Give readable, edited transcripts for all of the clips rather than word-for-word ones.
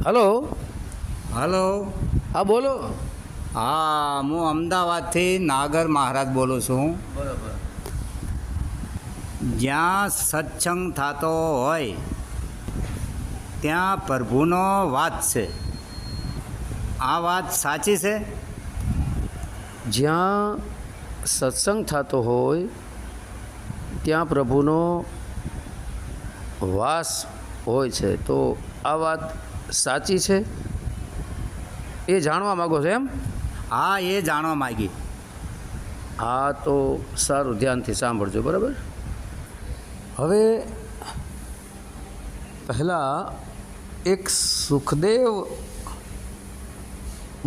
Hello. Hello. હા બોલો. હા, હું અમદાવાદથી નાગર મહારાજ બોલું છું. બરાબર. જ્યાં સત્સંગ થતો હોય ત્યાં પ્રભુનો વાત છે. આ વાત સાચી છે? જ્યાં સત્સંગ થતો હોય ત્યાં પ્રભુનો વાસ હોય છે, તો આ વાત સાચી છે એ જાણવા માગો છો એમ? હા, એ જાણવા માગી. હા, તો સારું, ધ્યાનથી સાંભળજો. બરાબર. હવે પહેલાં એક સુખદેવ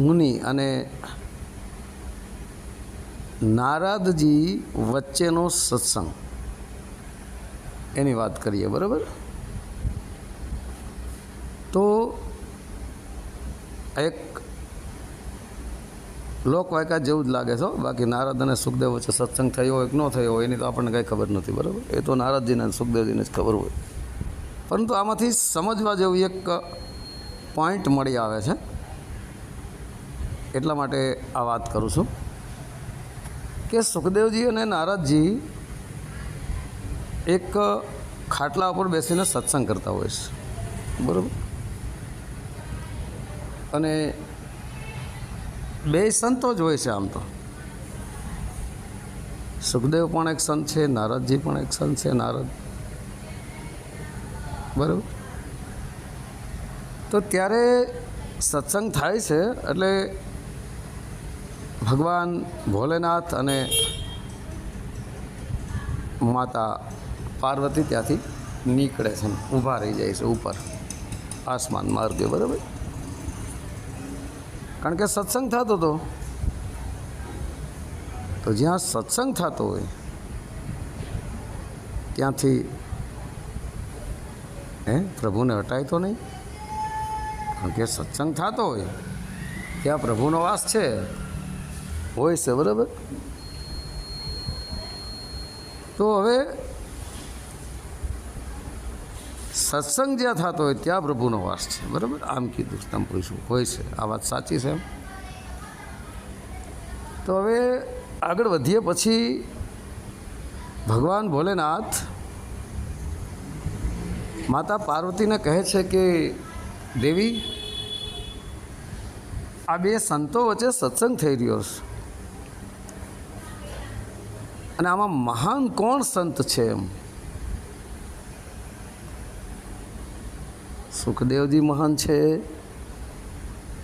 મુનિ અને નારદજી વચ્ચેનો સત્સંગ એની વાત કરીએ. બરાબર. તો એક લોકવાયકા જેવું જ લાગે છે. બાકી નારદ અને સુખદેવ વચ્ચે સત્સંગ થયો હોય કે ન થયો હોય એની તો આપણને કાંઈ ખબર નથી. બરાબર. એ તો નારદજીને અને સુખદેવજીને જ ખબર હોય. પરંતુ આમાંથી સમજવા જેવું એક પોઈન્ટ મળી આવે છે, એટલા માટે આ વાત કરું છું કે સુખદેવજી અને નારદજી એક ખાટલા ઉપર બેસીને સત્સંગ કરતા હોય છે. બરાબર. અને બે સંતો જ હોય છે. આમ તો સુખદેવ પણ એક સંત છે, નારદજી પણ એક સંત છે. નારદ. બરાબર. તો ત્યારે સત્સંગ થાય છે એટલે ભગવાન ભોલેનાથ અને માતા પાર્વતી ત્યાંથી નીકળે છે, ઊભા રહી જાય છે ઉપર આસમાન માર્ગે. બરાબર. કારણ કે સત્સંગ થતો હતો, તો જ્યાં સત્સંગ થતો હોય ત્યાંથી પ્રભુને હટાય તો નહીં. કારણ કે સત્સંગ થતો હોય ત્યાં પ્રભુનો વાસ છે, હોય છે. બરાબર. તો હવે સત્સંગ જ્યાં થતો હોય ત્યાં પ્રભુનો વાસ છે. બરાબર. આમ કીધું તમે પૂછ્યું, હોય છે. આ વાત સાચી છે. તો હવે આગળ વધીએ પછી ભગવાન ભોલેનાથ માતા પાર્વતીને કહે છે કે દેવી, આ બે સંતો વચ્ચે સત્સંગ થઈ રહ્યો છે અને આમાં મહાન કોણ સંત છે એમ? સુખદેવજી મહાન છે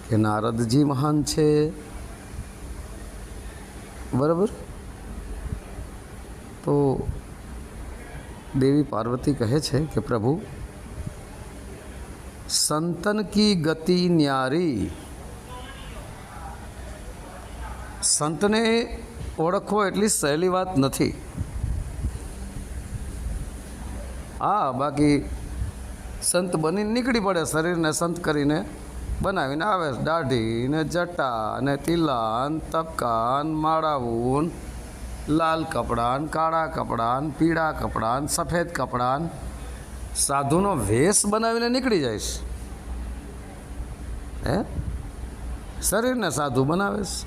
કે નારદજી મહાન છે? બરાબર. તો દેવી પાર્વતી કહે છે કે પ્રભુ, સંતન કી ગતિ ન્યારી. સંતને ઓળખવો એટલી સહેલી વાત નથી. હા, બાકી સંત બનીને નીકળી પડે, શરીરને સંત કરીને બનાવીને આવે. દાઢી ને જટા ને તિલા ને તબકા ને માળાવું, લાલ કપડાં, કાળા કપડાં, પીળા કપડાં, સફેદ કપડાં, સાધુનો વેશ બનાવીને નીકળી જાય છે. શરીરને સાધુ બનાવે છે.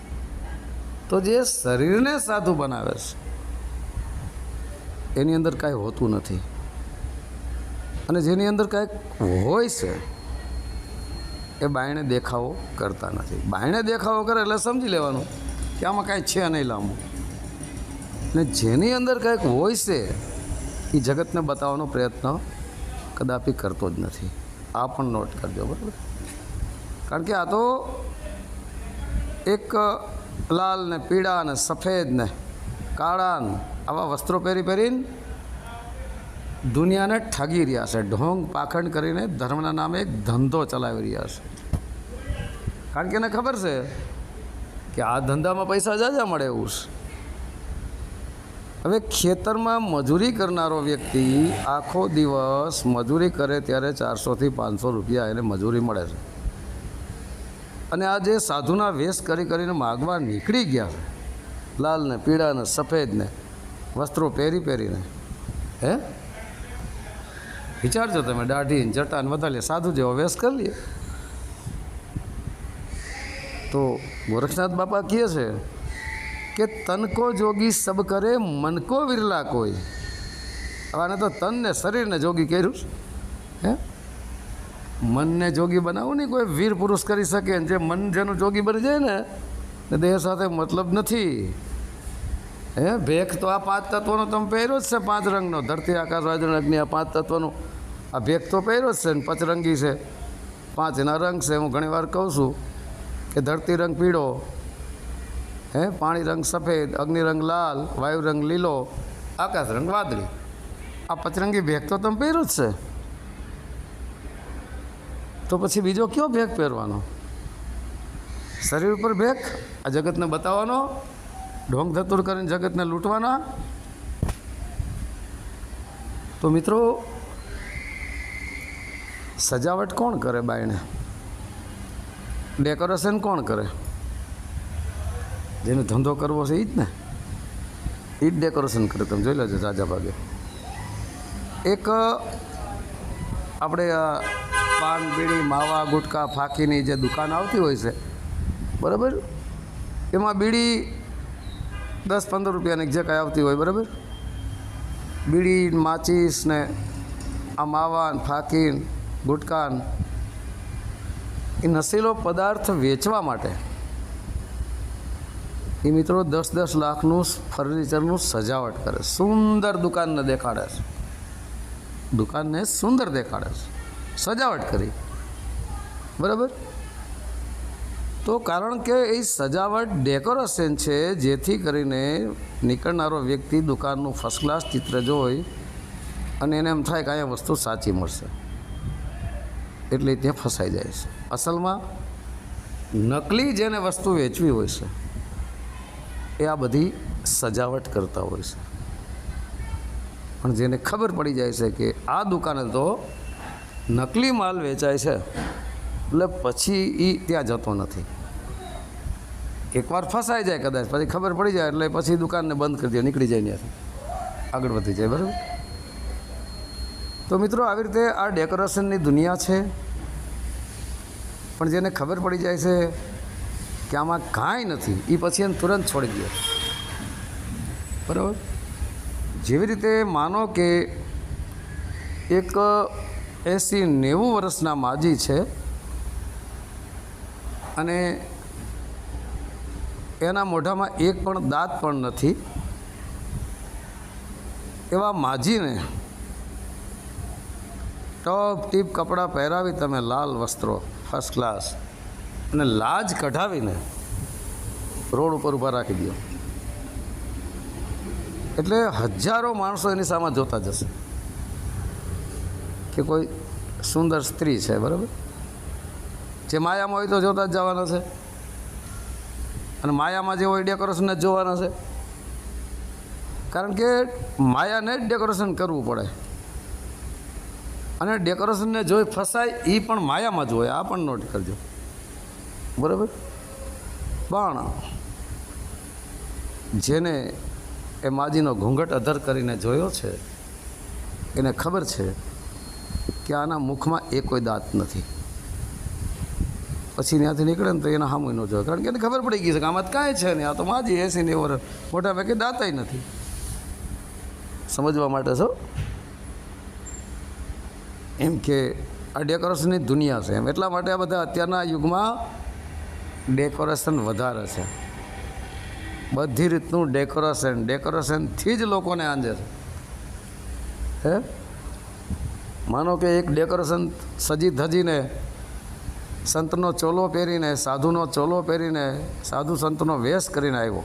તો જે શરીરને સાધુ બનાવે છે એની અંદર કાંઈ હોતું નથી, અને જેની અંદર કાંઈક હોય છે એ બાયણે દેખાવો કરતા નથી. બાયણે દેખાવો કરે એટલે સમજી લેવાનું કે આમાં કાંઈ છે નહીં લાંબુ. ને જેની અંદર કાંઈક હોય છે એ જગતને બતાવવાનો પ્રયત્ન કદાપી કરતો જ નથી. આ પણ નોટ કરજો. બરાબર. કારણ કે આ તો એક લાલ ને પીળા ને સફેદ ને કાળા ને આવા વસ્ત્રો પહેરીને દુનિયાને ઠગી રહ્યા છે. ઢોંગ પાખંડ કરીને ધર્મના નામે એક ધંધો ચલાવી રહ્યા છે. કારણ કે એને ખબર છે કે આ ધંધામાં પૈસા જાજા મળે એવું છે. હવે ખેતરમાં મજૂરી કરનારો વ્યક્તિ આખો દિવસ મજૂરી કરે ત્યારે 400થી 500 રૂપિયા એને મજૂરી મળે છે. અને આ જે સાધુના વેશ કરીને માગવા નીકળી ગયા છે, લાલ ને પીળા ને સફેદ ને વસ્ત્રો પહેરીને, વિચારજો તમે, દાઢી જટા ને વધારે સાધુ જેવો વેશ કરી લઈએ તો ગોરખનાથ બાપા કહે છે કે તન કો જોગી સબ કરે મન કો વિરલા કોઈ. આને તો તનને શરીરને જોગી કર્યું હે. મનને જોગી બનાવવું નહીં કોઈ વીર પુરુષ કરી શકે. જે મન જેનું જોગી બની જાય ને દેહ સાથે મતલબ નથી. હે ભેખ તો આ 5 તત્વોનો તમે પહેર્યો જ છે, 5 રંગનો, ધરતી આકાશ વાયુ અગ્નિ, આ 5 તત્વોનું આ ભેખ તો પહેર્યો જ છે ને. પચરંગી છે, 5 એના રંગ છે. હું ઘણી વાર કહું છું કે ધરતી રંગ પીળો, હે પાણી રંગ સફેદ, અગ્નિ રંગ લાલ, વાયુ રંગ લીલો, આકાશ રંગ વાદળી. આ પચરંગી ભેખ તો તમે પહેર્યો જ છે. તો પછી બીજો કયો ભેખ પહેરવાનો? શરીર ઉપર ભેખ આ જગતને બતાવવાનો, ઢોંગ ધતુર કરીને જગતને લૂંટવાના. તો મિત્રો, સજાવટ કોણ કરે? બાયણે ડેકોરેશન કોણ કરે? જેને ધંધો કરવો છે એ જ ને, એ જ ડેકોરેશન કરે. તમે જોઈ લેજો જાજા ભાગે. એક આપણે પાન બીડી માવા ગુટકા ફાંકીની જે દુકાન આવતી હોય છે, બરાબર, એમાં બીડી 10-15 રૂપિયાની જે કાંઈ આવતી હોય, બરાબર, બીડી માચીસ ને આ માવા ફાંકીન ગુટકાન, એ નશીલો પદાર્થ વેચવા માટે એ મિત્રો 10-10 લાખનું ફર્નિચરનું સજાવટ કરે. સુંદર દુકાનને દેખાડે છે, દુકાનને સુંદર દેખાડે છે, સજાવટ કરી, બરાબર. તો કારણ કે એ સજાવટ ડેકોરેશન છે, જેથી કરીને નીકળનારો વ્યક્તિ દુકાનનું ફર્સ્ટ ક્લાસ ચિત્ર જોઈ અને એને એમ થાય કે અહીંયા વસ્તુ સાચી મળશે, એટલે ત્યાં ફસાઈ જાય છે. અસલમાં નકલી જેને વસ્તુ વેચવી હોય છે એ આ બધી સજાવટ કરતા હોય છે. પણ જેને ખબર પડી જાય છે કે આ દુકાને તો નકલી માલ વેચાય છે, એટલે પછી એ ત્યાં જતો નથી. એકવાર ફસાઈ જાય કદાચ, પછી ખબર પડી જાય એટલે પછી દુકાનને બંધ કરી દે, નીકળી જાય ત્યાંથી, આગળ વધી જાય, બરાબર. તો મિત્રો, આવી રીતે આ ડેકોરેશનની દુનિયા છે. પણ જેને ખબર પડી જાય છે કે આમાં કાંઈ નથી, એ પછી એને તુરંત છોડી દે, બરાબર. જેવી રીતે માનો કે એક 80-90 વર્ષના માજી છે અને એના મોઢામાં એક પણ દાંત પણ નથી. એવા માજીને ટોપ ટીપ કપડાં પહેરાવી તમે, લાલ વસ્ત્રો ફર્સ્ટ ક્લાસ, અને લાજ કઢાવીને રોડ ઉપર ઊભા રાખી દો, એટલે હજારો માણસો એની સામે જોતા જશે કે કોઈ સુંદર સ્ત્રી છે, બરાબર. જે માયામાં હોય તો જોતા જ જવાના છે, અને માયામાં જે હોય ડેકોરેશનને જ જોવાના છે. કારણ કે માયાને જ ડેકોરેશન કરવું પડે, અને ડેકોરેશનને જોઈ ફસાય એ પણ માયામાં જ હોય. આ પણ નોટ કરજો, બરાબર. પણ જેને એ માજીનો ઘૂંઘટ અધર કરીને જોયો છે એને ખબર છે કે આના મુખમાં એ કોઈ દાંત નથી. પછી ત્યાંથી નીકળે ને તો એના સામું ન જોયો, કારણ કે એને ખબર પડી ગઈ છે કે આમાં કાંઈ છે નહીં, આ તો માજી 80-90 વર્ષ, મોટા ભાગે દાંતાય નથી. સમજવા માટે છો એમ કે આ ડેકોરેશનની દુનિયા છે એમ. એટલા માટે આ બધા અત્યારના યુગમાં ડેકોરેશન વધારે છે. બધી રીતનું ડેકોરેશનથી જ લોકોને આંજે છે. હે માનો કે એક ડેકોરેશન સજી ધજીને, સંતનો ચોલો પહેરીને, સાધુનો ચોલો પહેરીને, સાધુ સંતનો વેશ કરીને આવ્યો,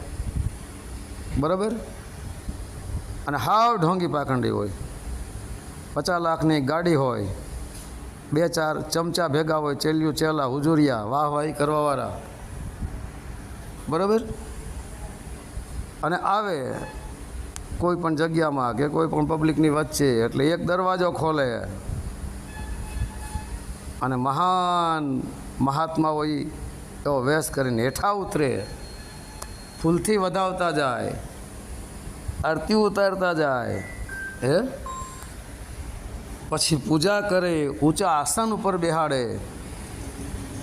બરાબર, અને હાવ ઢોંગી પાખંડી હોય, 50 લાખની ગાડી હોય, 2-4 ચમચા ભેગા હોય, ચેલિયું ચેલા હુજુરિયા વાહવાહી કરવાવાળા, બરાબર, અને આવે કોઈ પણ જગ્યામાં કે કોઈ પણ પબ્લિકની વચ્ચે, એટલે એક દરવાજો ખોલે અને મહાન મહાત્મા હોય એવો વેશ કરીને હેઠા ઉતરે, ફૂલથી વધાવતા જાય, આરતી ઉતારતા જાય, હે પછી પૂજા કરે, ઊંચા આસન ઉપર બેહાડે,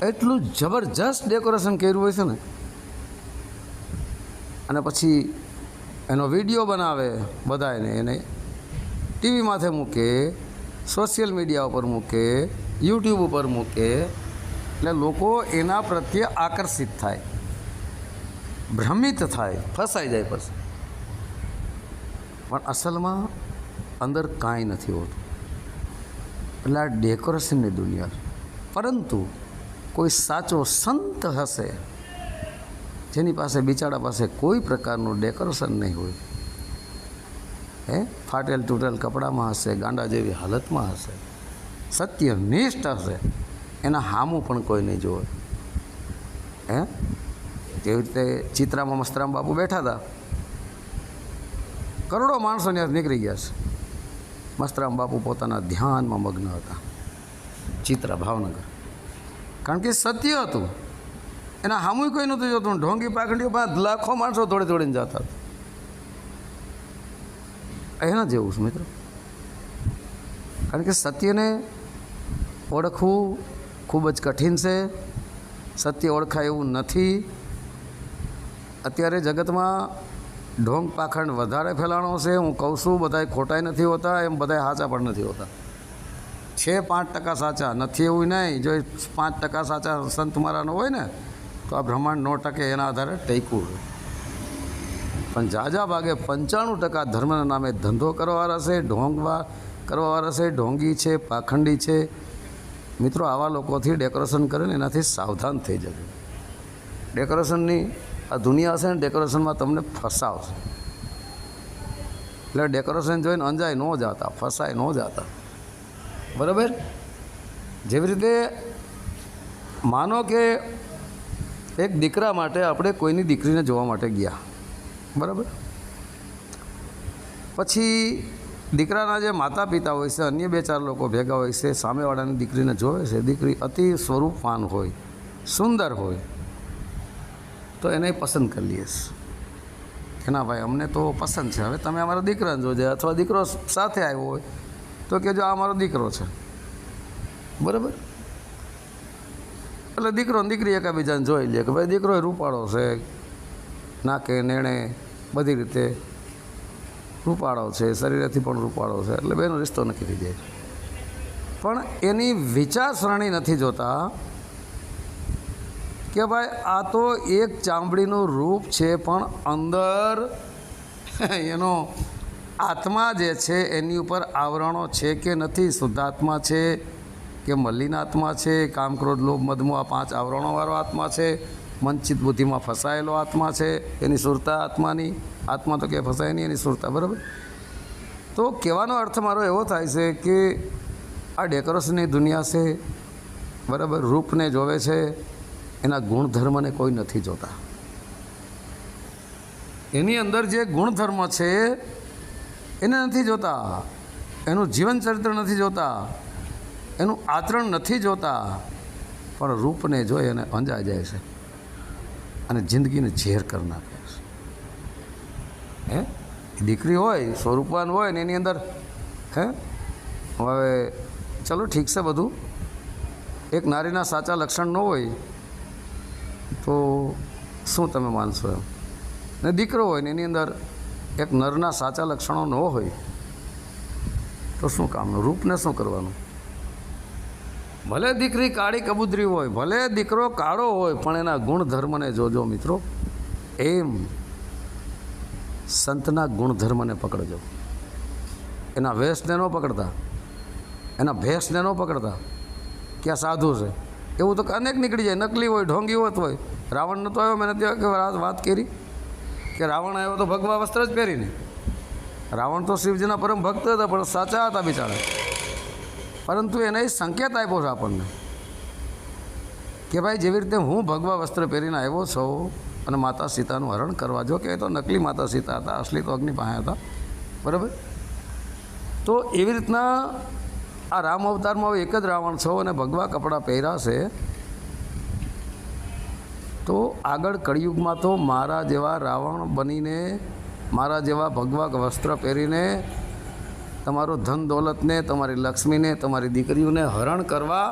એટલું જબરજસ્ત ડેકોરેશન કર્યું હોય છે ને, અને પછી એનો વિડીયો બનાવે બધાને, એને ટીવી માથે મૂકે, સોશિયલ મીડિયા ઉપર મૂકે, યુટ્યુબ ઉપર મૂકે, એટલે લોકો એના પ્રત્યે આકર્ષિત થાય, ભ્રમિત થાય, ફસાઈ જાય પછી. પણ અસલમાં અંદર કાંઈ નથી હોતું. એટલે આ ડેકોરેશનની દુનિયા છે. પરંતુ કોઈ સાચો સંત હશે જેની પાસે, બિચારા પાસે કોઈ પ્રકારનું ડેકોરેશન નહીં હોય, ફાટેલ તૂટેલ કપડામાં હશે, ગાંડા જેવી હાલતમાં હશે, સત્યનિષ્ઠ હશે, એના હામું પણ કોઈ નહીં જોવે. જેવી રીતે ચિત્રામાં મસ્તરામ બાપુ બેઠા હતા, કરોડો માણસો ત્યાં નીકળી ગયા છે. મસ્તરામ બાપુ પોતાના ધ્યાનમાં મગ્ન હતા, ચિત્રા ભાવનગર. કારણ કે સત્ય હતું, એના હામું કોઈ નહોતું જોતું. ઢોંગી પાખંડીઓ પાસે લાખો માણસો દોડીને જતા હતા. એના જેવું છે મિત્રો. કારણ કે સત્યને ઓળખવું ખૂબ જ કઠિન છે. સત્ય ઓળખાય એવું નથી. અત્યારે જગતમાં ઢોંગ પાખંડ વધારે ફેલાણો છે. હું કહું છું, બધાય ખોટાય નથી હોતા, એમ બધાય સાચા પણ નથી હોતા. છે 5% સાચા, નથી એવું નહીં. જો 5% સાચા સંત મારાનો હોય ને, તો આ બ્રહ્માંડ 9% એના આધારે ટેકવું હોય. પણ ઝાઝા ભાગે 95% ધર્મના નામે ધંધો કરવાવાળા છે, ઢોંગવા કરવાવાળા છે, ઢોંગી છે, પાખંડી છે. મિત્રો, આવા લોકોથી ડેકોરેશન કરે ને એનાથી સાવધાન થઈ જજો. ડેકોરેશનની આ દુનિયા છે ને, ડેકોરેશનમાં તમને ફસાવશે. એટલે ડેકોરેશન જોઈને અંજાય ન જતા, ફસાય ન જતા. બરાબર? જેવી રીતે માનો કે એક દીકરા માટે આપણે કોઈની દીકરીને જોવા માટે ગયા, બરાબર? પછી દીકરાના જે માતા પિતા હોય છે, અન્ય 2-4 લોકો ભેગા હોય છે, સામેવાળાની દીકરીને જોવે છે. દીકરી અતિ સ્વરૂપવાન હોય, સુંદર હોય, તો એને પસંદ કરી લઈએ કે ના ભાઈ, અમને તો પસંદ છે, હવે તમે અમારા દીકરાને જોજે. અથવા દીકરો સાથે આવ્યો હોય તો કે જો આ મારો દીકરો છે, બરાબર? એટલે દીકરો ને દીકરી એકાબીજાને જોઈ લે કે ભાઈ દીકરો એ રૂપાળો છે, નાકે નેણે બધી રીતે રૂપાળો છે, શરીરેથી પણ રૂપાળો છે, એટલે બેનો રિશ્તો નક્કી થઈ જાય. પણ એની વિચારસરણી નથી જોતા કે ભાઈ આ તો એક ચામડીનું રૂપ છે, પણ અંદર એનો આત્મા જે છે એની ઉપર આવરણો છે કે નથી, શુદ્ધાત્મા છે કે મલિન આત્મા છે, કામ, ક્રોધ, લોભ, મદમો આ 5 આવરણોવાળો આત્મા છે, મનચિત બુદ્ધિમાં ફસાયેલો આત્મા છે, એની સુરતા આત્માની, આત્મા તો કે ફસાય નહીં, એની સુરતા. બરાબર? તો કહેવાનો અર્થ મારો એવો થાય છે કે આ ડેકોરેશનની દુનિયા છે, બરાબર? રૂપને જોવે છે, એના ગુણધર્મને કોઈ નથી જોતા. એની અંદર જે ગુણધર્મ છે એને નથી જોતા, એનું જીવન ચરિત્ર નથી જોતા, એનું આચરણ નથી જોતા, પણ રૂપને જોઈ અને અંજાઈ જાય છે અને જિંદગીને ઝેર કરી નાખે છે. દીકરી હોય, સ્વરૂપવાન હોય ને એની અંદર હવે ચલો ઠીક છે બધું, એક નારીના સાચા લક્ષણ ન હોય તો શું તમે માનશો એમ? ને દીકરો હોય ને એની અંદર એક નરના સાચા લક્ષણો ન હોય તો શું કામનું? રૂપને શું કરવાનું? ભલે દીકરી કાળી કબૂતરી હોય, ભલે દીકરો કાળો હોય, પણ એના ગુણધર્મને જોજો મિત્રો. એમ સંતના ગુણધર્મને પકડજો. એના વેશને ન પકડતા, એના ભેષને ન પકડતા કે આ સાધુ છે. એવું તો અનેક નીકળી જાય, નકલી હોય, ઢોંગી હોત હોય. રાવણ નહોતો આવ્યો, મેં નથી વાત કરી કે રાવણ આવ્યો તો ભગવા વસ્ત્ર જ પહેરીને. રાવણ તો શિવજીના પરમ ભક્ત હતા, પણ સાચા હતા બિચારા. પરંતુ એને સંકેત આપ્યો છે આપણને કે ભાઈ જેવી રીતે હું ભગવા વસ્ત્ર પહેરીને આવ્યો છું અને માતા સીતાનું હરણ કરવા, જો કે એ તો નકલી માતા સીતા હતા, અસલી તો અગ્નિ પાસે હતા, બરાબર? તો એવી રીતના આ રામ અવતારમાં એક જ રાવણ છો અને ભગવા કપડાં પહેર્યા છે. તો આગળ કળિયુગમાં તો મારા જેવા રાવણ બનીને, મારા જેવા ભગવા વસ્ત્ર પહેરીને તમારો ધન દોલતને, તમારી લક્ષ્મીને, તમારી દીકરીઓને હરણ કરવા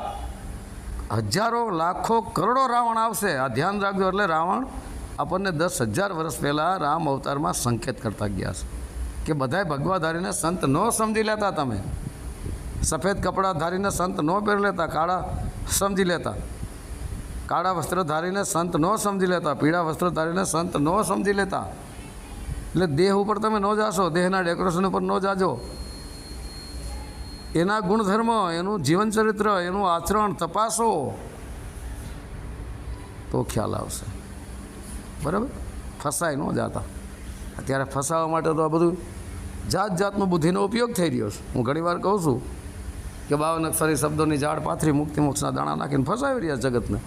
હજારો લાખો કરોડો રાવણ આવશે, આ ધ્યાન રાખજો. એટલે રાવણ આપણને 10,000 વર્ષ પહેલાં રામ અવતારમાં સંકેત કરતા ગયા છે કે બધાય ભગવા ધારીને સંત ન સમજી લેતા. તમે સફેદ કપડાં ધારીને સંત ન પહેરી લેતા, કાળા સમજી લેતા. કાળા વસ્ત્ર ધારીને સંત ન સમજી લેતા, પીળા વસ્ત્ર ધારીને સંત ન સમજી લેતા. એટલે દેહ ઉપર તમે ન જાશો, દેહના ડેકોરેશન ઉપર ન જાજો. એના ગુણધર્મ, એનું જીવનચરિત્ર, એનું આચરણ તપાસો તો ખ્યાલ આવશે. બરાબર? ફસાય ન જાતા. અત્યારે ફસાવા માટે તો આ બધું જાત જાતનો બુદ્ધિનો ઉપયોગ થઈ રહ્યો છે. હું ઘણીવાર કહું છું કે 52 અક્ષરી શબ્દોની ઝાડ પાથરી મુક્તિ મોક્ષના દાણા નાખીને ફસાવી રહ્યા જગતને.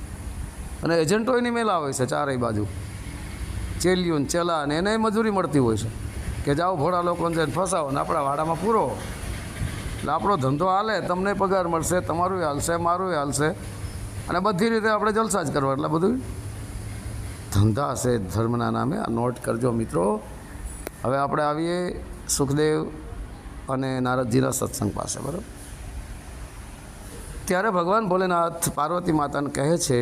અને એજન્ટો એની મેલા હોય છે ચારેય બાજુ, ચેલિયું ચેલા, અને એને મજૂરી મળતી હોય છે કે જાઓ ભોળા લોકોને જઈને ફસાવો ને આપણા વાડામાં પૂરો. એટલે આપણો ધંધો હાલે, તમને પગાર મળશે, તમારું હાલશે, મારું હાલશે, અને બધી રીતે આપણે જલસા જ કરવા. એટલે બધું ધંધા છે ધર્મના નામે. આ નોટ કરજો મિત્રો. હવે આપણે આવીએ સુખદેવ અને નારદજીના સત્સંગ પાસે. બરાબર? ત્યારે ભગવાન ભોલેનાથ પાર્વતી માતાને કહે છે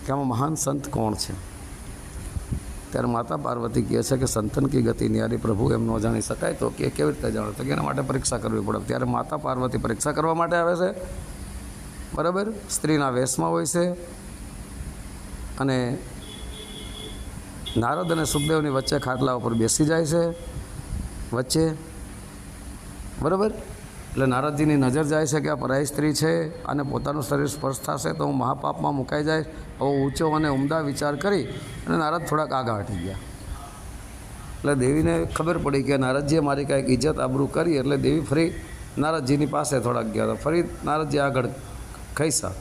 કે આમાં મહાન સંત કોણ છે? ત્યારે માતા પાર્વતી કહે છે કે સંતન કી ગતિ ન્યારી પ્રભુ એમ ન જાણી શકાય. તો કે કેવી રીતે જાણો? તો કે એના માટે પરીક્ષા કરવી પડે. ત્યારે માતા પાર્વતી પરીક્ષા કરવા માટે આવે છે. બરાબર? સ્ત્રીના વેશમાં હોય છે અને નારદ અને સુખદેવની વચ્ચે ખાટલા ઉપર બેસી જાય છે વચ્ચે. બરાબર? એટલે નારદજીની નજર જાય છે કે આ પરાઈ સ્ત્રી છે અને પોતાનું શરીર સ્પર્શ થશે તો હું મહાપાપમાં મુકાઈ જાય. આવો ઊંચો અને ઉમદા વિચાર કરી અને નારદ થોડાક આગળ હટી ગયા. એટલે દેવીને ખબર પડી કે નારદજીએ મારી કાંઈક ઇજ્જત આબરૂ કરી. એટલે દેવી ફરી નારદજીની પાસે થોડાક ગયા. તો ફરી નારદજી આગળ ખસ્યા.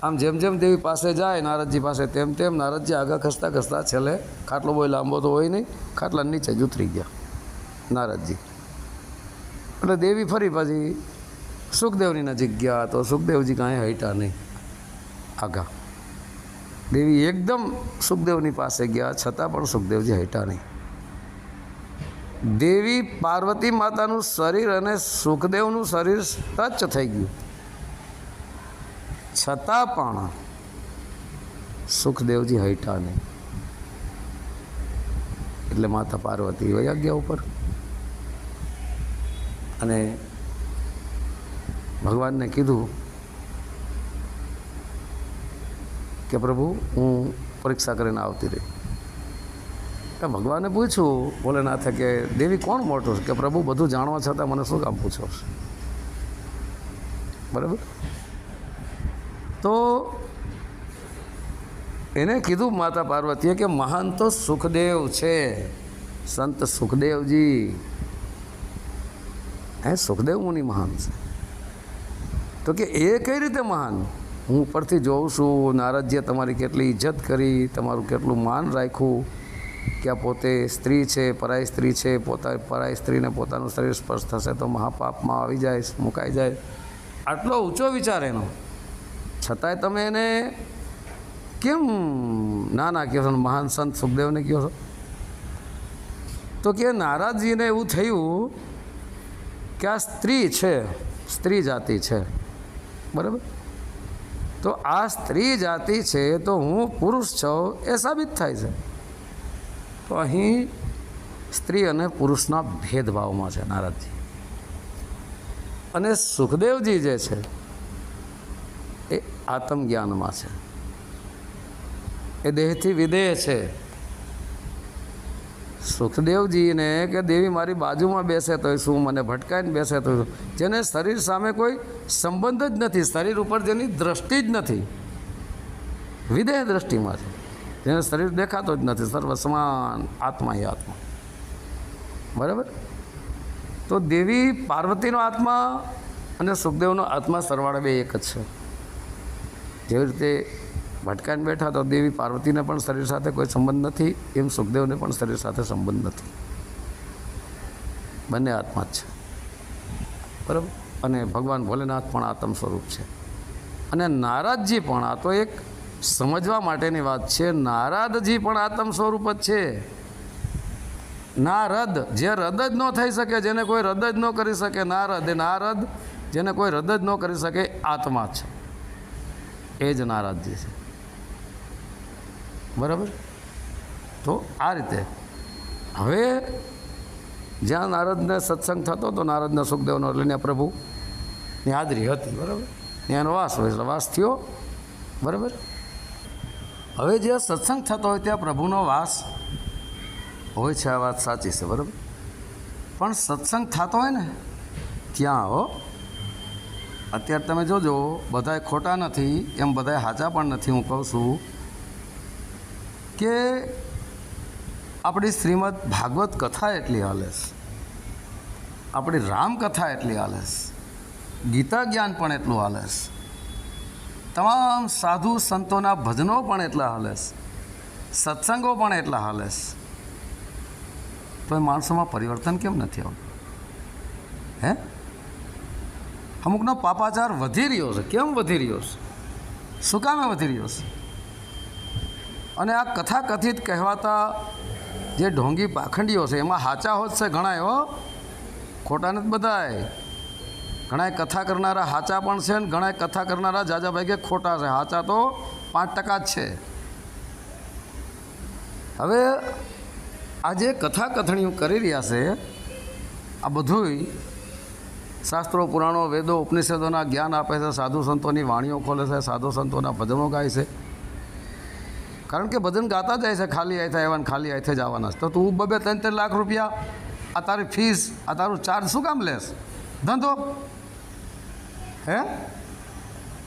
આમ જેમ જેમ દેવી પાસે જાય નારદજી પાસે, તેમ તેમ નારદજી આગળ ખસતા ખસતા છેલ્લે ખાટલો બહુ લાંબો તો હોય નહીં, ખાટલા નીચે જ ઉતરી ગયા નારદજી. એટલે દેવી ફરી પછી સુખદેવની નજીક ગયા તો સુખદેવજી કાંઈ હટ્યા નહીં આગા. દેવી એકદમ સુખદેવની પાસે ગયા છતાં પણ સુખદેવજી હટ્યા નહીં. દેવી પાર્વતી માતાનું શરીર અને સુખદેવનું શરીર ટચ થઈ ગયું છતાં પણ સુખદેવજી હટ્યા નહીં. એટલે માતા પાર્વતી વયા ગયા ઉપર અને ભગવાનને કીધું કે પ્રભુ હું પરીક્ષા કરીને આવતી રહી. તો ભગવાને પૂછ્યું ભોલેનાથે કે દેવી કોણ મોટું છે? કે પ્રભુ બધું જાણવા છતાં મને શું કામ પૂછો છો? બરાબર? તો એને કીધું માતા પાર્વતીએ કે મહાન તો સુખદેવ છે, સંત સુખદેવજી. સુખદેવ મુનિ મહાન છે. તો કે એ કઈ રીતે મહાન? હું ઉપરથી જોઉં છું નારદજીએ તમારી કેટલી ઇજ્જત કરી, તમારું કેટલું માન રાખ્યું કે આ પોતે સ્ત્રી છે, પરાઈ સ્ત્રી છે, પરાઈ સ્ત્રીને પોતાનું શરીર સ્પર્શ થશે તો મહાપાપમાં આવી જાય, મુકાઈ જાય. આટલો ઊંચો વિચાર એનો, છતાંય તમે એને કેમ ના કહો છો? મહાન સંત સુખદેવને કહો છો? તો કે નારદજીને એવું થયું કે આ સ્ત્રી છે, સ્ત્રી જાતિ છે. બરાબર? તો આ સ્ત્રી જાતિ છે તો હું પુરુષ છું એ સાબિત થાય છે. તો અહીં સ્ત્રી અને પુરુષના ભેદભાવમાં છે નારદજી. અને સુખદેવજી જે છે એ આત્મજ્ઞાનમાં છે, એ દેહથી વિદેહ છે. સુખદેવજીને કે દેવી મારી બાજુમાં બેસે તો શું, મને ભટકાઈને બેસે તો શું, જેને શરીર સામે કોઈ સંબંધ જ નથી, શરીર ઉપર જેની દ્રષ્ટિ જ નથી, વિદેહ દ્રષ્ટિમાં છે, જેને શરીર દેખાતો જ નથી, સર્વ સમાન આત્મા એ આત્મા. બરાબર? તો દેવી પાર્વતીનો આત્મા અને સુખદેવનો આત્મા સરવાળે બે એક જ છે. જેવી રીતે ભટકાઈને બેઠા તો દેવી પાર્વતીને પણ શરીર સાથે કોઈ સંબંધ નથી, એમ સુખદેવને પણ શરીર સાથે સંબંધ નથી. બંને આત્મા જ છે. બરાબર? અને ભગવાન ભોલેનાથ પણ આત્મ સ્વરૂપ છે. અને નારદજી પણ, આ તો એક સમજવા માટેની વાત છે, નારદજી પણ આત્મ સ્વરૂપ જ છે. નારદ જે રદ જ ન થઈ શકે, જેને કોઈ રદ જ ન કરી શકે, નારદ એ નારદ જેને કોઈ રદ જ ન કરી શકે આત્મા છે. એ જ નારદજી છે. બરાબર. તો આ રીતે હવે જ્યાં નારદને સત્સંગ થતો તો નારદના સુખદેવનો એટલે ત્યાં પ્રભુની હાજરી હતી. બરાબર. ત્યાં એનો વાસ હોય એટલે વાસ થયો. બરાબર. હવે જ્યાં સત્સંગ થતો હોય ત્યાં પ્રભુનો વાસ હોય છે, આ વાત સાચી છે. બરાબર. પણ સત્સંગ થતો હોય ને ત્યાં હો, અત્યારે તમે જોજો, બધાય ખોટા નથી એમ બધાય સાચા પણ નથી. હું કહું છું કે આપણી શ્રીમદ ભાગવત કથા એટલી હાલે છે, આપણી રામકથા એટલી હાલે છે, ગીતા જ્ઞાન પણ એટલું હાલે છે, તમામ સાધુ સંતોના ભજનો પણ એટલા હાલે છે, સત્સંગો પણ એટલા હાલે છે. તો એ માણસોમાં પરિવર્તન કેમ નથી આવતું? હે, અમુકનો પાપાચાર વધી રહ્યો છે. કેમ વધી રહ્યો છે? શું કામે વધી રહ્યો છે? અને આ કથા કથિત કહેવાતા જે ઢોંગી પાખંડીઓ છે એમાં સાચા હોત છે ઘણાય, હો, ખોટા નથી બધાય. ઘણાય કથા કરનારા સાચા પણ છે ને ઘણાય કથા કરનારા જાજા ભાગે ખોટા છે. સાચા તો 5% જ છે. હવે આ જે કથા કથણીઓ કરી રહ્યા છે આ બધુંય શાસ્ત્રો, પુરાણો, વેદો, ઉપનિષદોના જ્ઞાન આપે છે, સાધુ સંતોની વાણીઓ ખોલે છે, સાધુ સંતોના ભજનો ગાય છે. કારણ કે ભજન ગાતા જાય છે, ખાલી આથે આવ્યા ને ખાલી આથે જ આવવાના છે. તો તું 2-3 લાખ રૂપિયા આ તારી ફીસ, આ તારું ચાર્જ શું કામ લેશ? ધંધો હે?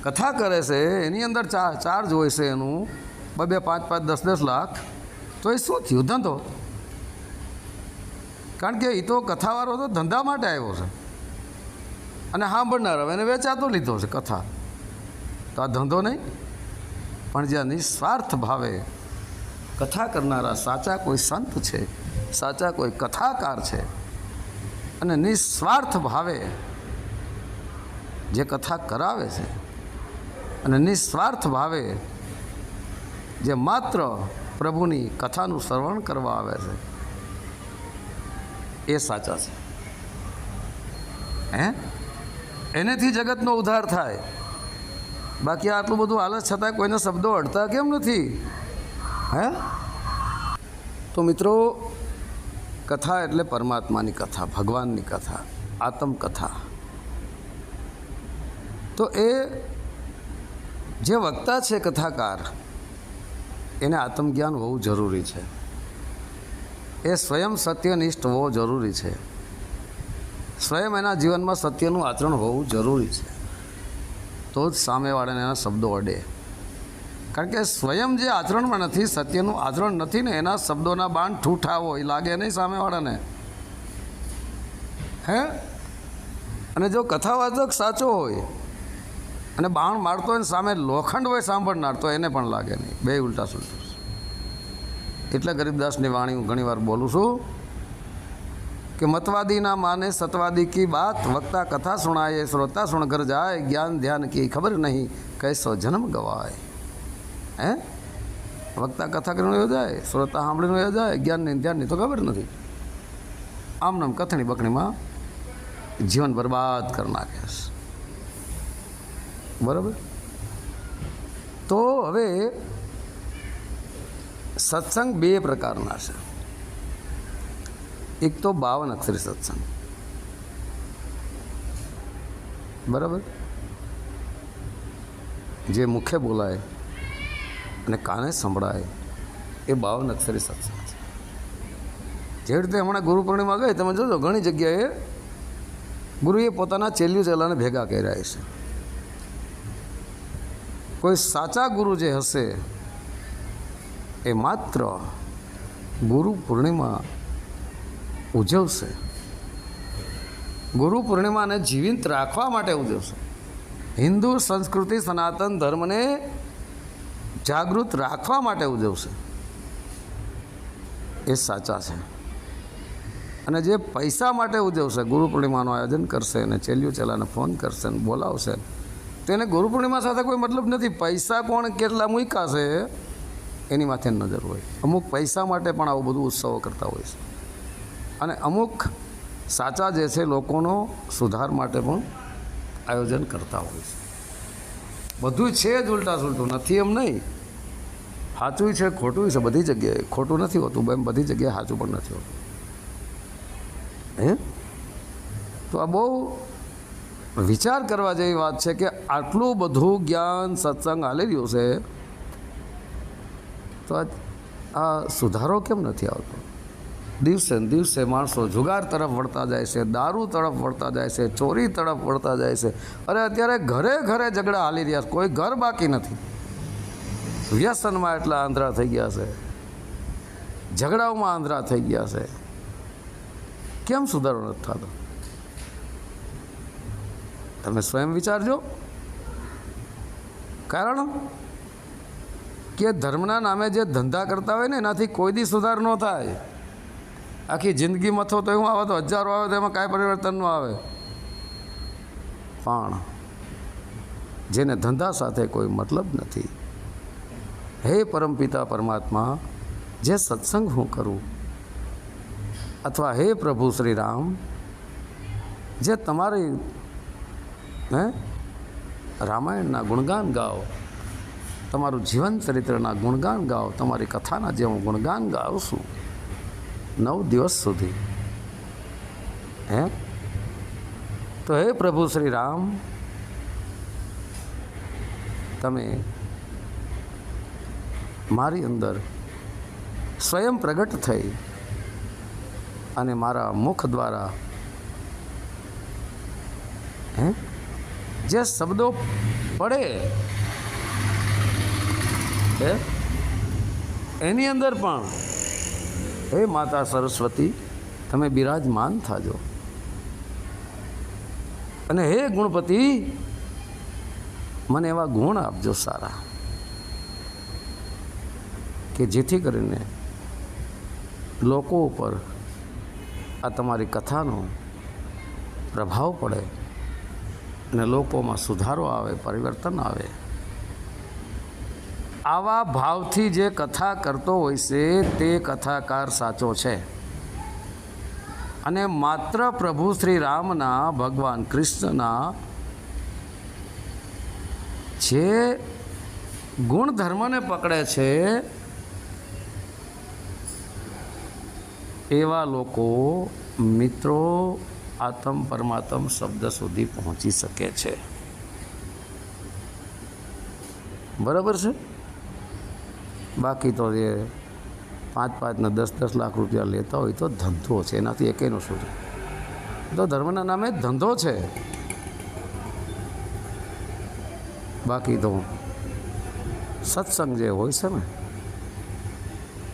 કથા કરે છે એની અંદર ચાર્જ હોય છે એનું 2-5, 10-10 લાખ. તો એ શું થયું? ધંધો. કારણ કે એ તો કથાવાળો તો ધંધા માટે આવ્યો છે અને સાંભળનાર હવે એને વેચાતો લીધો છે કથા. તો આ ધંધો નહીં. પણ જ્યાં નિસ્વાર્થ ભાવે કથા કરનારા સાચા કોઈ સંત છે, સાચા કોઈ કથાકાર છે અને નિસ્વાર્થ ભાવે જે કથા કરાવે છે અને નિસ્વાર્થ ભાવે જે માત્ર પ્રભુની કથાનું શ્રવણ કરવા આવે છે એ સાચા છે. હે, એનેથી જગતનો ઉદ્ધાર થાય. બાકી આટલું બધું હાલત છતાં કોઈને શબ્દો અડતા કેમ નથી? હે? તો મિત્રો, કથા એટલે પરમાત્માની કથા, ભગવાનની કથા, આત્મકથા. તો એ જે વક્તા છે કથાકાર એને આત્મજ્ઞાન હોવું જરૂરી છે. એ સ્વયં સત્યનિષ્ઠ હોવો જરૂરી છે. સ્વયં એના જીવનમાં સત્યનું આચરણ હોવું જરૂરી છે. તો જ સામેવાળાને એના શબ્દો અડે. કારણ કે સ્વયં જે આચરણમાં નથી, સત્યનું આચરણ નથી ને, એના શબ્દોના બાણ ઠૂઠા હોય, લાગે નહીં સામેવાળાને. હે? અને જો કથાવાચક સાચો હોય અને બાણ મારતો હોય સામે લોખંડ હોય સાંભળનાર, તો એને પણ લાગે નહીં. બે ઉલટા સુલટા. એટલે ગરીબદાસની વાણી હું ઘણીવાર બોલું છું કે मतवादी ना माने सतवादी की बात, वक्ता कथा सुनाए श्रोता सुन घर जाए, ज्ञान ध्यान की खबर नहीं कैसो जन्म गवाए. હે, વક્તા કથા કરીને વયો જાય, શ્રોતા સાંભળીને વયો જાય, જ્ઞાનની ધ્યાનની તો ખબર નથી. આમ નામ કથણી બકણીમાં જીવન બરબાદ કરી નાખે છે. બરાબર. તો હવે સત્સંગ 2 પ્રકારના છે. એક તો 52 અક્ષરી સત્સંગ. બરાબર. જે મુખે બોલાય અને કાને સંભળાય એ 52 અક્ષરી સત્સંગ છે. જે રીતે હમણાં ગુરુ પૂર્ણિમા ગઈ, તમે જોજો ઘણી જગ્યાએ ગુરુએ પોતાના ચેલ્યું ચેલાને ભેગા કર્યા છે. કોઈ સાચા ગુરુ જે હશે એ માત્ર ગુરુ પૂર્ણિમા ઉજવશે. ગુરુ પૂર્ણિમાને જીવિત રાખવા માટે ઉજવશે. હિન્દુ સંસ્કૃતિ સનાતન ધર્મને જાગૃત રાખવા માટે ઉજવશે. એ સાચા છે. અને જે પૈસા માટે ઉજવશે, ગુરુ પૂર્ણિમાનું આયોજન કરશે અને ચેલ્યું ચેલાને ફોન કરશે ને બોલાવશે, તેને ગુરુ પૂર્ણિમા સાથે કોઈ મતલબ નથી. પૈસા કોણ કેટલા મૂક્યા છે એની માથે નજર હોય. અમુક પૈસા માટે પણ આવું બધું ઉત્સવો કરતા હોય છે. અને અમુક સાચા જે છે લોકોનો સુધાર માટે પણ આયોજન કરતા હોય છે. બધું છે જ ઉલટા સુલટું, નથી એમ નહીં. સાચું છે ખોટું છે, બધી જગ્યાએ ખોટું નથી હોતું, એમ બધી જગ્યાએ સાચું પણ નથી હોતું. હે તો આ બહુ વિચાર કરવા જેવી વાત છે કે આટલું બધું જ્ઞાન સત્સંગ હાલી રહ્યું છે, તો આ સુધારો કેમ નથી આવતો? દિવસે ને દિવસે માણસો જુગાર તરફ વળતા જાય છે, દારૂ તરફ વળતા જાય છે, ચોરી તરફ વળતા જાય છે. અરે અત્યારે ઘરે ઘરે ઝઘડા હાલી રહ્યા છે, કોઈ ઘર બાકી નથી. વ્યસનમાં એટલા આંધળા થઈ ગયા છે, ઝઘડાઓમાં આંધળા થઈ ગયા છે. કેમ સુધારો નથી થતો? તમે સ્વયં વિચારજો. કારણ કે ધર્મના નામે જે ધંધા કરતા હોય ને એનાથી કોઈ દી સુધાર ન થાય. આખી જિંદગી મથો તો એવું આવે, તો હજારો આવે તો એમાં કાંઈ પરિવર્તન ન આવે. પણ જેને ધંધા સાથે કોઈ મતલબ નથી, હે પરમપિતા પરમાત્મા, જે સત્સંગ હું કરું, અથવા હે પ્રભુ શ્રી રામ, જે તમારી રામાયણના ગુણગાન ગાઓ, તમારું જીવન ચરિત્રના ગુણગાન ગાઓ, તમારી કથાના જે હું ગુણગાન ગાઉં છું 9 દિવસ સુધી, તો હે પ્રભુ શ્રી રામ, તમે મારી અંદર સ્વયં પ્રગટ થઈ અને મારા મુખ દ્વારા જે શબ્દો પડે એની અંદર પણ હે માતા સરસ્વતી, તમે બિરાજમાન થાજો. અને હે ગુણપતિ, મને એવા ગુણ આપજો સારા, કે જેથી કરીને લોકો ઉપર આ તમારી કથાનો પ્રભાવ પડે અને લોકોમાં સુધારો આવે, પરિવર્તન આવે. આવા ભાવથી જે કથા કરતો હોય છે તે કથાકાર સાચો છે. અને માત્ર પ્રભુ શ્રી રામના, ભગવાન કૃષ્ણના જે ગુણધર્મને પકડે છે એવા લોકો, મિત્રો, આત્મ પરમાત્મ શબ્દ સુધી પહોંચી શકે છે. બરાબર છે? બાકી તો જે 5-5 ને 10-10 લાખ રૂપિયા લેતા હોય તો ધંધો છે, એનાથી એકેયનો શું છે? તો ધર્મના નામે ધંધો છે. બાકી તો સત્સંગ જે હોય છે ને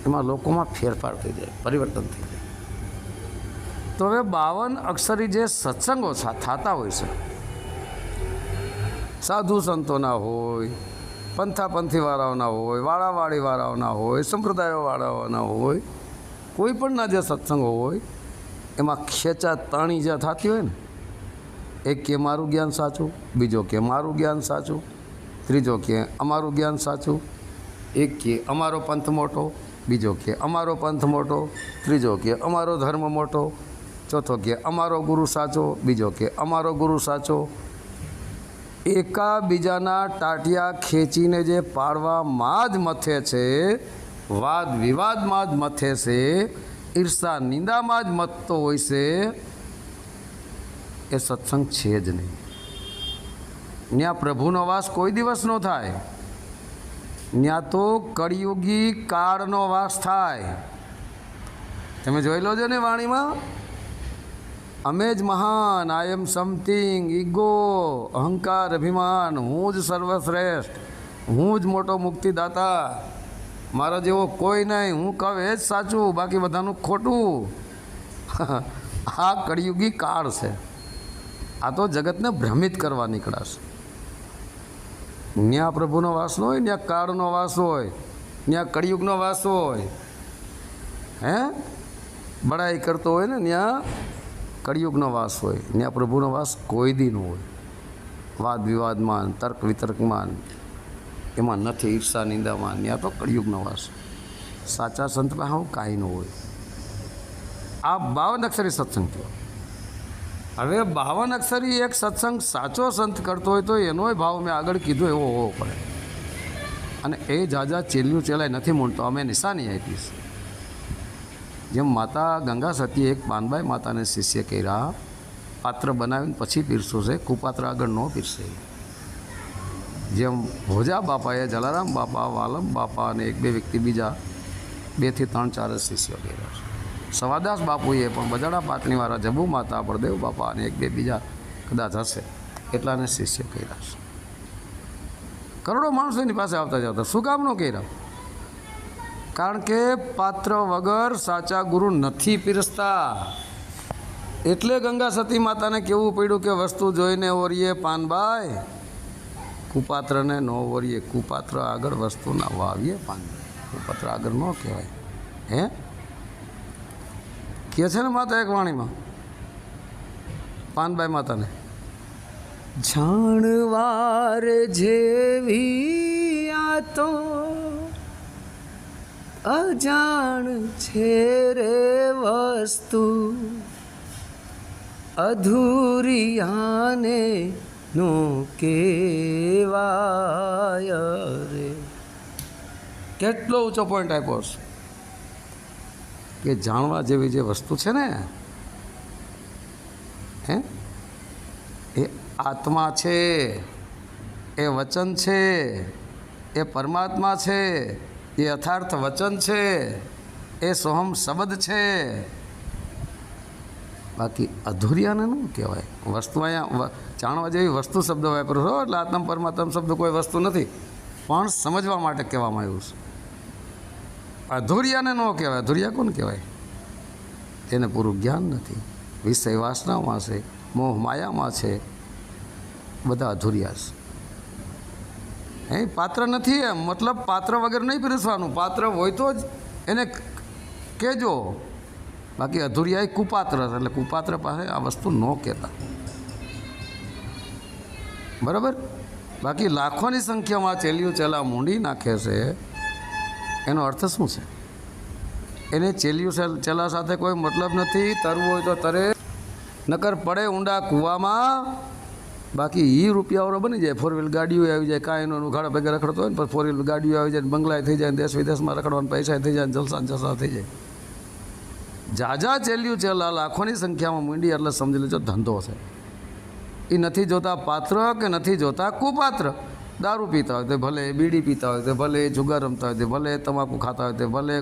એમાં લોકોમાં ફેરફાર થઈ જાય, પરિવર્તન થઈ જાય. તો હવે 52 અક્ષરી જે સત્સંગો થતા હોય છે, સાધુ સંતોના હોય, પંથાપંથીવાળાઓના હોય, વાળાવાળીવાળાઓના હોય, સંપ્રદાયોવાળાઓના હોય, કોઈ પણના જે સત્સંગો હોય એમાં ખેંચા તાણી જે થતી હોય ને, એક કે મારું જ્ઞાન સાચું, બીજો કે મારું જ્ઞાન સાચું, ત્રીજો કે અમારું જ્ઞાન સાચું, એક કે અમારો પંથ મોટો, બીજો કે અમારો પંથ મોટો, ત્રીજો કે અમારો ધર્મ મોટો, ચોથો કે અમારો ગુરુ સાચો, બીજો કે અમારો ગુરુ સાચો. એકાબીજાના ટાટિયા ખેંચીને જે પાડવામાં જ મથે છે, વાદ વિવાદમાં જ મથે છે, ઈર્ષા નિંદામાં જ મથતો હોય છે, એ સત્સંગ છે જ નહીં. ત્યાં પ્રભુનો વાસ કોઈ દિવસ ન થાય. ત્યાં તો કળિયુગી કાળનો વાસ થાય. તમે જોઈ લો છો ને વાણીમાં, અમે જ મહાન, આઈ એમ સમથિંગ, ઈગો, અહંકાર, અભિમાન, હું જ સર્વશ્રેષ્ઠ, હું જ મોટો મુક્તિદાતા, મારા જેવો કોઈ નહીં, હું કહું એ જ સાચું, બાકી બધાનું ખોટું. આ કળિયુગી કાળ છે. આ તો જગતને ભ્રમિત કરવા નીકળાશે. ન્યા પ્રભુનો વાસ ન હોય, ત્યાં કાળનો વાસ હોય, ત્યાં કળિયુગનો વાસ હોય. બડાઈ કરતો હોય ને ત્યાં કળિયુગનો વાસ હોય, ત્યાં પ્રભુનો વાસ કોઈ દી ન હોય. વાદ વિવાદમાં, તર્ક વિતર્કમાં એમાં નથી, ઈર્ષા નિંદામાં, ત્યાં તો કળિયુગનો વાસ. સાચા સંત પાસે કાંઈ ન હોય. આ 52 અક્ષરી સત્સંગ થયો. હવે 52 અક્ષરી એક સત્સંગ સાચો સંત કરતો હોય તો એનોય ભાવ મેં આગળ કીધું એવો હોવો પડે. અને એ જાજા ચેલ્યું ચેલાય નથી મૂંડતો, અમે નિશાની આપીશ. જેમ માતા ગંગા સતીએ એક પાનબાઈ માતાને શિષ્ય કર્યા, પાત્ર બનાવીને પછી પીરસું છે, કુપાત્ર આગળ ન પીરસે. જેમ ભોજા બાપાએ જલારામ બાપા, વાલમ બાપા અને એક બે વ્યક્તિ બીજા 2 થી 3 4 જ શિષ્યો કર્યા છે. સવાદાસ બાપુએ પણ બજાડા પાટણીવાળા જબુ માતા, બળદેવ બાપા અને 1 2 બીજા કદાચ હશે એટલાને શિષ્ય કર્યા છે. કરોડો માણસો એની પાસે આવતા જતા. શું કામ ન કર્યા? કારણ કે પાત્ર વગર સાચા ગુરુ નથી પીરસતા. એટલે ગંગા સતી માતાને કહેવું પડ્યું કે વસ્તુ જોઈને ઓરીએ પાનબાઈ, કુપાત્રને ન ઓરીએ. કુપાત્ર આગળ વસ્તુ ના વાવીએ પાનબાઈ, કુપાત્ર આગળ ન કહેવાય. હે કહે છે ને માતા એક વાણીમાં પાનબાઈ માતાને, જાણવાર જેવી આ તો અજાણ છે રે વસ્તુ, અધૂરિયાને નો કેવાય રે. કેટલો ઊંચો પોઈન્ટ આપ્યો છે કે જાણવા જેવી જે વસ્તુ છે ને હે એ આત્મા છે, એ વચન છે, એ પરમાત્મા છે, એ યથાર્થ વચન છે, એ સોહમ શબ્દ છે. બાકી અધૂરિયાને ન કહેવાય. વસ્તુ અહીંયા જાણવા જેવી વસ્તુ શબ્દ વાપર્યો છો એટલે આત્મ પરમાત્મ શબ્દ કોઈ વસ્તુ નથી, પણ સમજવા માટે કહેવામાં આવ્યું છે. અધૂરિયાને ન કહેવાય. અધૂરિયા કોણ કહેવાય? તેને પૂરું જ્ઞાન નથી, વિષય વાસનામાં છે, મોહ માયામાં છે, બધા અધૂરિયા છે. એ પાત્ર નથી એમ મતલબ પાત્ર વગર નહીં પીરસવાનું. પાત્ર હોય તો જ એને કહેજો. બાકી અધૂરિયા કુપાત્ર છે, એટલે કુપાત્ર પાસે આ વસ્તુ ન કહેતા. બરાબર? બાકી લાખોની સંખ્યામાં ચેલિયું ચેલા મૂંડી નાખે છે, એનો અર્થ શું છે? એને ચેલિયું ચેલા સાથે કોઈ મતલબ નથી. તરવું હોય તો તરે, નકર પડે ઊંડા કૂવામાં. બાકી રૂપિયાવાળો બની જાય, 4 વ્હીલ ગાડીઓ આવી જાય, કાંઈ એનો ઉઘાડા ભેગા રખડતો હોય ને પછી 4 વ્હીલ ગાડીઓ આવી જાય, બંગલાએ થઈ જાય, દેશ વિદેશમાં રખડવાના પૈસા થઈ જાય, જલસા થઈ જાય. જાજા ચેલ્યું ચેલા લાખોની સંખ્યામાં મૂંડી એટલે સમજી લેજો ધંધો છે. એ નથી જોતા પાત્ર કે નથી જોતા કુપાત્ર. દારૂ પીતા હોય તો ભલે, બીડી પીતા હોય તો ભલે, જુગાર રમતા હોય તો ભલે, તમાકુ ખાતા હોય તો ભલે,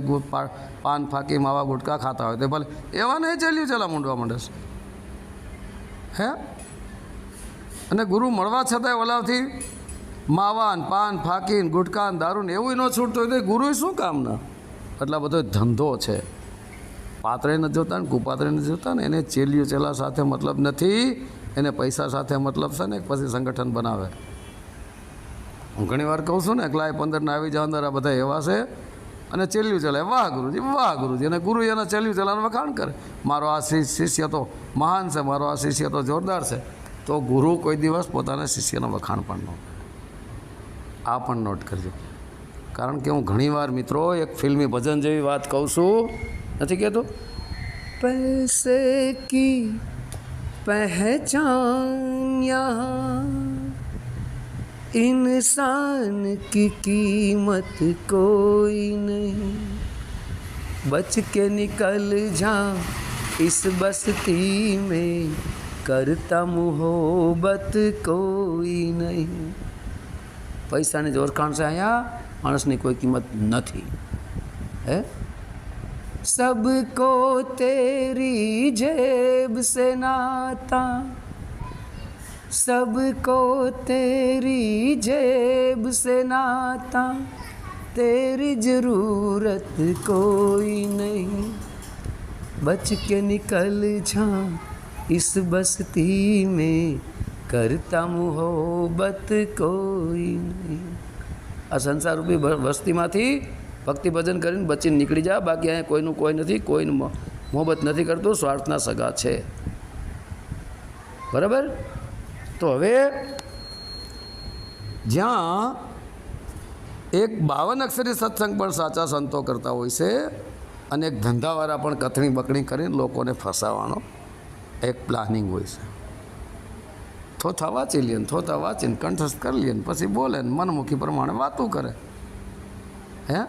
પાન ફાંકી માવા ગુટકા ખાતા હોય તો ભલે, એવા નહીં ચેલ્યું ચેલા મૂંડવા માંડે છે. હે અને ગુરુ મળવા છતાંય ઓલાવથી માવાન પાન ફાંકીને ગુટકાન દારૂને એવું ન છૂટતું હોય તો ગુરુ શું કામના? એટલા બધો ધંધો છે. પાત્રે નથી જોતા ને કુપાત્રે નથી જોતા ને એને ચેલ્યું ચેલા સાથે મતલબ નથી, એને પૈસા સાથે મતલબ છે ને પછી સંગઠન બનાવે. હું ઘણી વાર કહું છું ને એકલા 15 આવી જાવ અંદર આ બધા એવા છે અને ચેલ્યું ચલાય. વાહ ગુરુજી. અને ગુરુ એના ચેલ્યું ચલાનું વખાણ કરે. મારો આ શિષ્ય તો મહાન છે, મારો આ શિષ્ય તો જોરદાર છે. તો ગુરુ કોઈ દિવસ પોતાના શિષ્યનો વખાણ પણ ન કરે. આ પણ નોટ કરજો. કારણ કે હું ઘણીવાર મિત્રો એક ફિલ્મી ભજન જેવી વાત કહું છું, નથી કહેતો? પૈસે કી પહેચાન યહાં, इंसान की कीमत कोई नहीं, बच के निकल जा इस बस्ती में, करता मोहब्बत कोई नहीं. પૈસાની જ ઓળખાણ છે અહીંયા, માણસની કોઈ કિંમત નથી. હે सबको तेरी जेब से नाता, सबको तेरी जेब से नाता, तेरी ज़रूरत कोई नहीं, बच के निकल जा इस बस्ती में, करता मोहब्बत કોઈ નહીં. આ સંસારરૂપી વસ્તીમાંથી ભક્તિ ભજન કરીને બચીને નીકળી જા. બાકી અહીંયા કોઈનું કોઈ નથી, કોઈનું મોહબ્બત નથી કરતું, સ્વાર્થના સગા છે. બરાબર? તો હવે જ્યાં એક 52 અક્ષરી સત્સંગ પણ સાચા સંતો કરતા હોય છે અને એક ધંધાવાળા પણ કથણી બકણી કરીને લોકોને ફસાવાનો એક પ્લાનિંગ હોય છે. થોથા વાંચી લે ને થોથા વાંચીને કંઠસ્થ કરી લે ને પછી બોલે ને મનમુખી પ્રમાણે વાતું કરે. હે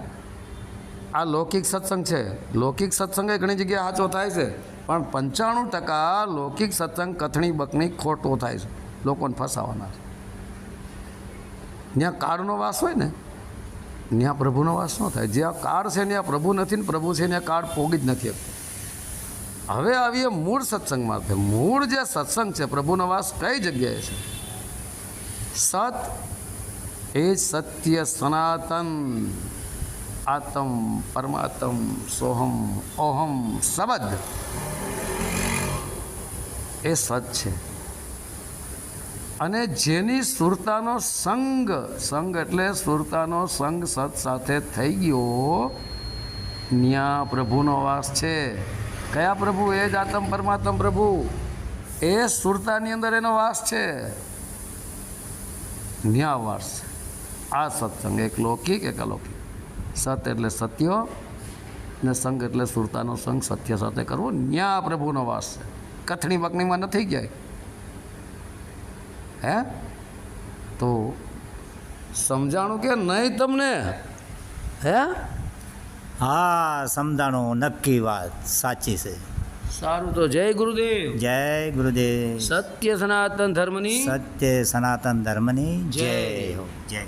આ લૌકિક સત્સંગ છે. લૌકિક સત્સંગ એ ઘણી જગ્યાએ સાચો થાય છે, પણ 95% લૌકિક સત્સંગ કથણી બકણી ખોટો થાય છે, લોકોને ફસાવાના છે. ત્યાં કાળનો વાસ હોય ને ત્યાં પ્રભુનો વાસ ન થાય. જ્યાં કાળ છે ત્યાં પ્રભુ નથી ને પ્રભુ છે ત્યાં કાળ પોગી જ નથી શકતો. હવે આવીએ મૂળ સત્સંગમાં. મૂળ જે સત્સંગ છે પ્રભુનો વાસ કઈ જગ્યાએ છે? સત એ સત્ય સનાતન આત્મ પરમાત્મ સોહમ ઓહમ શબ્દ એ સત છે. અને જેની સુરતાનો સંગ, સંગ એટલે સુરતાનો સંગ સત સાથે થઈ ગયો, ત્યાં પ્રભુનો વાસ છે. કયા પ્રભુ? એ જ આત્મ પરમાત્મ પ્રભુ. એ સુરતાની અંદર એનો વાસ છે, ત્યાં વાસ છે. આ સત્સંગ એક લૌકિક એક અલૌકિક. સત એટલે સત્ય ને સંગ એટલે સુરતાનો સંગ સત્ય સાથે કરવો, ત્યાં પ્રભુનો વાસ છે. કથણી બકણીમાં નથી ગયા. હે તો સમજાણું કે નહીં તમને? હે હા, સમજાણું. નક્કી વાત સાચી છે. સારું, તો જય ગુરુદેવ. જય ગુરુદેવ. સત્ય સનાતન ધર્મની સત્ય સનાતન ધર્મની જય હો. જય.